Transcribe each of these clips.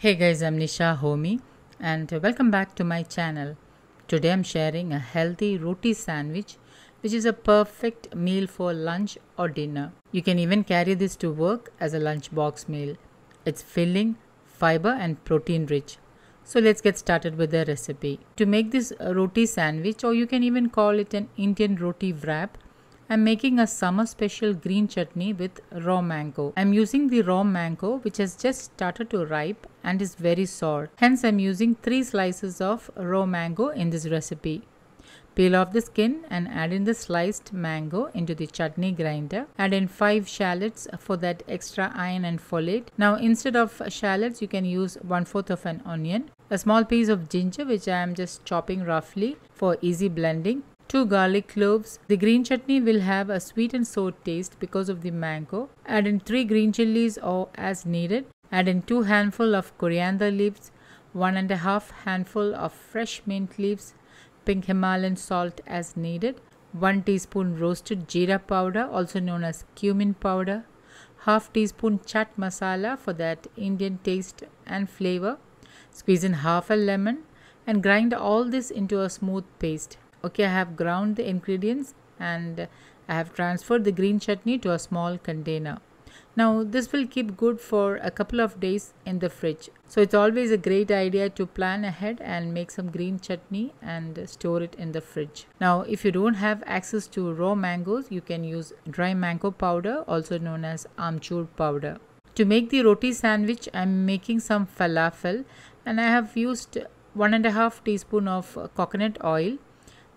Hey guys, I'm Nisha Homi and welcome back to my channel. Today I'm sharing a healthy roti sandwich which is a perfect meal for lunch or dinner. You can even carry this to work as a lunchbox meal. It's filling, fiber and protein rich. So let's get started with the recipe. To make this roti sandwich, or you can even call it an Indian roti wrap, I'm making a summer special green chutney with raw mango. I'm using the raw mango which has just started to ripe and is very sour. Hence I'm using 3 slices of raw mango in this recipe. Peel off the skin and add in the sliced mango into the chutney grinder. Add in 5 shallots for that extra iron and folate. Now instead of shallots you can use 1/4 of an onion. A small piece of ginger which I am just chopping roughly for easy blending. 2 garlic cloves. The green chutney will have a sweet and sour taste because of the mango. Add in 3 green chilies or as needed. Add in 2 handful of coriander leaves, 1½ handful of fresh mint leaves, pink Himalayan salt as needed, 1 teaspoon roasted jeera powder also known as cumin powder, ½ teaspoon chaat masala for that Indian taste and flavor. Squeeze in half a lemon and grind all this into a smooth paste. Okay, I have ground the ingredients and I have transferred the green chutney to a small container. Now this will keep good for a couple of days in the fridge. So it's always a great idea to plan ahead and make some green chutney and store it in the fridge. Now if you don't have access to raw mangoes, you can use dry mango powder also known as amchur powder. To make the roti sandwich, I'm making some falafel and I have used 1½ teaspoon of coconut oil.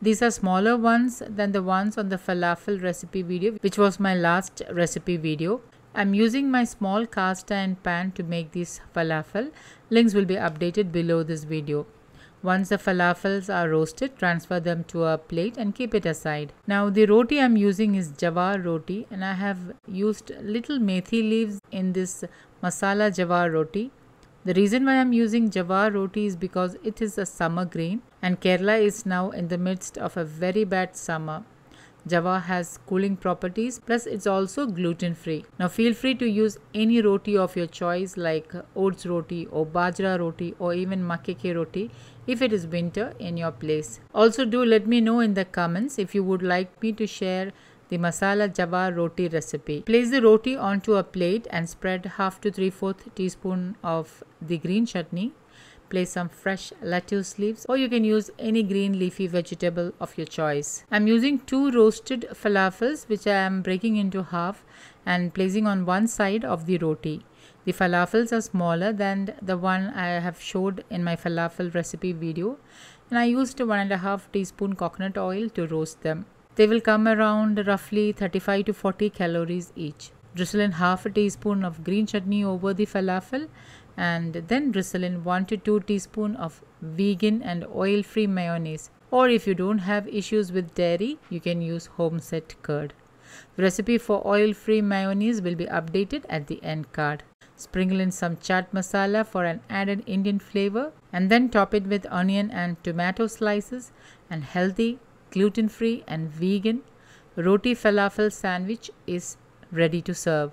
These are smaller ones than the ones on the falafel recipe video, which was my last recipe video. I'm using my small cast iron pan to make this falafel. Links will be updated below this video. Once the falafels are roasted, transfer them to a plate and keep it aside. Now the roti I'm using is jowar roti and I have used little methi leaves in this masala jowar roti. The reason why I'm using jowar roti is because it is a summer grain and Kerala is now in the midst of a very bad summer. Jowar has cooling properties, plus it's also gluten free. Now feel free to use any roti of your choice like oats roti or bajra roti or even makke ki roti if it is winter in your place. Also do let me know in the comments if you would like me to share the masala jowar roti recipe. Place the roti onto a plate and spread ½ to 3/4 teaspoon of the green chutney. Place some fresh lettuce leaves or you can use any green leafy vegetable of your choice. I'm using 2 roasted falafels which I am breaking into half and placing on one side of the roti. The falafels are smaller than the one I have showed in my falafel recipe video and I used 1½ teaspoon coconut oil to roast them. They will come around roughly 35 to 40 calories each. Drizzle in ½ teaspoon of green chutney over the falafel and then drizzle in 1 to 2 teaspoon of vegan and oil-free mayonnaise, or if you don't have issues with dairy, you can use home-set curd. The recipe for oil-free mayonnaise will be updated at the end card. Sprinkle in some chaat masala for an added Indian flavor and then top it with onion and tomato slices and healthy, gluten-free and vegan roti falafel sandwich is ready to serve.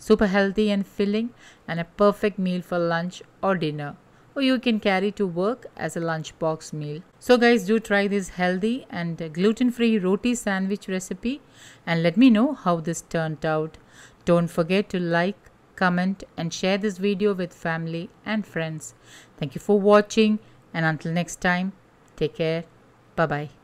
Super healthy and filling and a perfect meal for lunch or dinner, or you can carry to work as a lunchbox meal. So guys, do try this healthy and gluten-free roti sandwich recipe and let me know how this turned out. Don't forget to like, comment and share this video with family and friends. Thank you for watching and until next time, take care. Bye bye.